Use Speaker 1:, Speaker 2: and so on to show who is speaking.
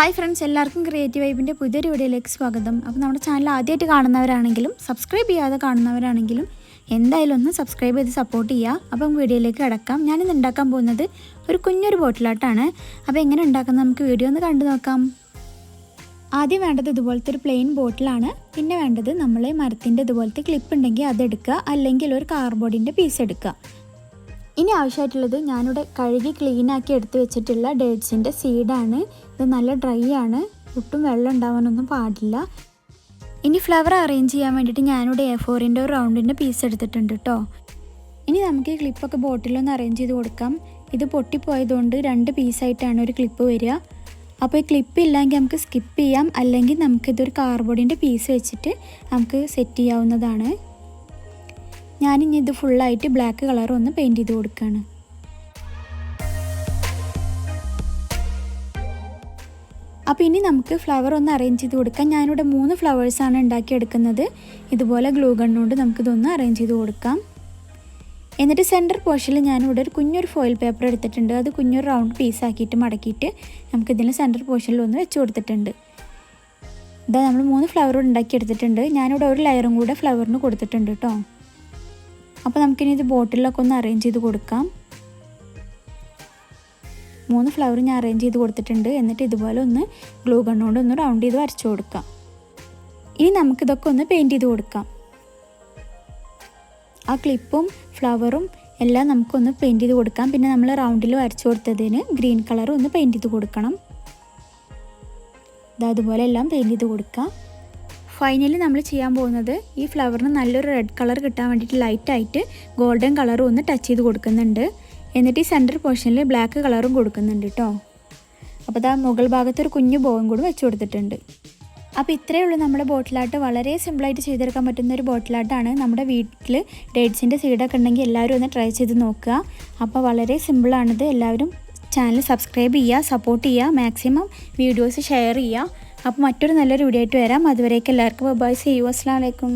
Speaker 1: Hi friends, എല്ലാവർക്കും creative വൈബിൻ്റെ പുതിയൊരു വീഡിയോയിലേക്ക് സ്വാഗതം. അപ്പോൾ നമ്മുടെ ചാനൽ ആദ്യമായിട്ട് കാണുന്നവരാണെങ്കിലും സബ്സ്ക്രൈബ് ചെയ്യാതെ കാണുന്നവരാണെങ്കിലും എന്തായാലും ഒന്ന് സബ്സ്ക്രൈബ് ചെയ്ത് സപ്പോർട്ട് ചെയ്യുക. അപ്പം വീഡിയോയിലേക്ക് കിടക്കാം. ഞാനിന്ന് ഉണ്ടാക്കാൻ പോകുന്നത് ഒരു കുഞ്ഞൊരു ബോട്ടിലാട്ടാണ്. അപ്പോൾ എങ്ങനെ ഉണ്ടാക്കുന്നത് നമുക്ക് വീഡിയോ ഒന്ന് കണ്ടു നോക്കാം. ആദ്യം വേണ്ടത് ഇതുപോലത്തെ ഒരു പ്ലെയിൻ ബോട്ടിലാണ്. പിന്നെ വേണ്ടത് നമ്മൾ മരത്തിൻ്റെ ഇതുപോലത്തെ ക്ലിപ്പ് ഉണ്ടെങ്കിൽ അതെടുക്കുക, അല്ലെങ്കിൽ ഒരു കാർഡ്ബോർഡിൻ്റെ പീസ് എടുക്കുക. ഇനി ആവശ്യമായിട്ടുള്ളത് ഞാനിവിടെ കഴുകി ക്ലീനാക്കി എടുത്ത് വെച്ചിട്ടുള്ള ഡേറ്റ്സിൻ്റെ സീഡാണ്. ഇത് നല്ല ഡ്രൈ ആണ്, ഒട്ടും വെള്ളം ഉണ്ടാവാനൊന്നും പാടില്ല. ഇനി ഫ്ലവർ അറേഞ്ച് ചെയ്യാൻ വേണ്ടിയിട്ട് ഞാനിവിടെ A4ൻ്റെ ഒരു റൗണ്ടിൻ്റെ പീസ് എടുത്തിട്ടുണ്ട് കേട്ടോ. ഇനി നമുക്ക് ഈ ക്ലിപ്പൊക്കെ ബോട്ടിലൊന്ന് അറേഞ്ച് ചെയ്ത് കൊടുക്കാം. ഇത് പൊട്ടിപ്പോയതുകൊണ്ട് 2 പീസായിട്ടാണ് ഒരു ക്ലിപ്പ് വരിക. അപ്പോൾ ഈ ക്ലിപ്പ് ഇല്ലെങ്കിൽ നമുക്ക് സ്കിപ്പ് ചെയ്യാം, അല്ലെങ്കിൽ നമുക്കിതൊരു കാർഡ്ബോർഡിൻ്റെ പീസ് വെച്ചിട്ട് നമുക്ക് സെറ്റ് ചെയ്യാവുന്നതാണ്. ഞാനിനി ഇത് ഫുള്ളായിട്ട് ബ്ലാക്ക് കളർ ഒന്ന് പെയിൻറ്റ് ചെയ്ത് കൊടുക്കുകയാണ്. അപ്പോൾ ഇനി നമുക്ക് ഫ്ലവർ ഒന്ന് അറേഞ്ച് ചെയ്ത് കൊടുക്കാം. ഞാനിവിടെ 3 ഫ്ലവേഴ്സാണ് ഉണ്ടാക്കിയെടുക്കുന്നത്. ഇതുപോലെ ഗ്ലൂ ഗണ്ണുകൊണ്ട് നമുക്കിതൊന്ന് അറേഞ്ച് ചെയ്ത് കൊടുക്കാം. എന്നിട്ട് സെൻറ്റർ പോർഷനിൽ ഞാനിവിടെ ഒരു കുഞ്ഞൊരു ഫോയിൽ പേപ്പർ എടുത്തിട്ടുണ്ട്. അത് കുഞ്ഞൊരു റൗണ്ട് പീസാക്കിയിട്ട് മടക്കിയിട്ട് നമുക്കിതിന് സെൻറ്റർ പോർഷനിൽ ഒന്ന് വെച്ച് കൊടുത്തിട്ടുണ്ട്. ഇതാ നമ്മൾ 3 ഫ്ലവർ ഉണ്ടാക്കിയെടുത്തിട്ടുണ്ട്. ഞാനിവിടെ ഒരു ലെയറും കൂടെ ഫ്ലവറിന് കൊടുത്തിട്ടുണ്ട് കേട്ടോ. അപ്പോൾ നമുക്കിനി ഇത് ബോട്ടിലൊക്കെ ഒന്ന് അറേഞ്ച് ചെയ്ത് കൊടുക്കാം. 3 ഫ്ലവർ ഞാൻ അറേഞ്ച് ചെയ്ത് കൊടുത്തിട്ടുണ്ട്. എന്നിട്ട് ഇതുപോലെ ഒന്ന് ഗ്ലൂ ഗണ്ണുകൊണ്ട് ഒന്ന് റൗണ്ട് ചെയ്ത് വരച്ചു കൊടുക്കാം. ഇനി നമുക്കിതൊക്കെ ഒന്ന് പെയിൻറ്റ് ചെയ്ത് കൊടുക്കാം. ആ ക്ലിപ്പും ഫ്ലവറും എല്ലാം നമുക്കൊന്ന് പെയിൻറ്റ് ചെയ്ത് കൊടുക്കാം. പിന്നെ നമ്മൾ റൗണ്ടിൽ വരച്ചു കൊടുത്തതിന് ഗ്രീൻ കളർ ഒന്ന് പെയിൻറ്റ് ചെയ്ത് കൊടുക്കണം. അതുപോലെ എല്ലാം പെയിൻറ്റ് ചെയ്ത് കൊടുക്കാം. ഫൈനലി നമ്മൾ ചെയ്യാൻ പോകുന്നത് ഈ ഫ്ലവറിന് നല്ലൊരു റെഡ് കളർ കിട്ടാൻ വേണ്ടിയിട്ട് ലൈറ്റായിട്ട് ഗോൾഡൻ കളറും ഒന്ന് ടച്ച് ചെയ്ത് കൊടുക്കുന്നുണ്ട്. എന്നിട്ട് ഈ സെൻറ്റർ പോർഷനിൽ ബ്ലാക്ക് കളറും കൊടുക്കുന്നുണ്ട് കേട്ടോ. അപ്പോൾ ഇതാ മുകൾ ഭാഗത്ത് ഒരു കുഞ്ഞു ബോവും കൂടി വെച്ച് കൊടുത്തിട്ടുണ്ട്. അപ്പോൾ ഇത്രയേ ഉള്ളൂ നമ്മുടെ ബോട്ടിലാട്ട്. വളരെ സിമ്പിളായിട്ട് ചെയ്തെടുക്കാൻ പറ്റുന്ന ഒരു ബോട്ടിലാട്ടാണ്. നമ്മുടെ വീട്ടിൽ ഡേറ്റ്സിൻ്റെ സീഡൊക്കെ ഉണ്ടെങ്കിൽ എല്ലാവരും ഒന്ന് ട്രൈ ചെയ്ത് നോക്കുക. അപ്പോൾ വളരെ സിമ്പിളാണിത്. എല്ലാവരും ചാനൽ സബ്സ്ക്രൈബ് ചെയ്യുക, സപ്പോർട്ട് ചെയ്യുക, മാക്സിമം വീഡിയോസ് ഷെയർ ചെയ്യുക. അപ്പോൾ മറ്റൊരു നല്ലൊരു വീഡിയോ ആയിട്ട് വരാം. അതുവരേക്കും എല്ലാവർക്കും ബൈ. See you. അസ്സലാമു അലൈക്കും.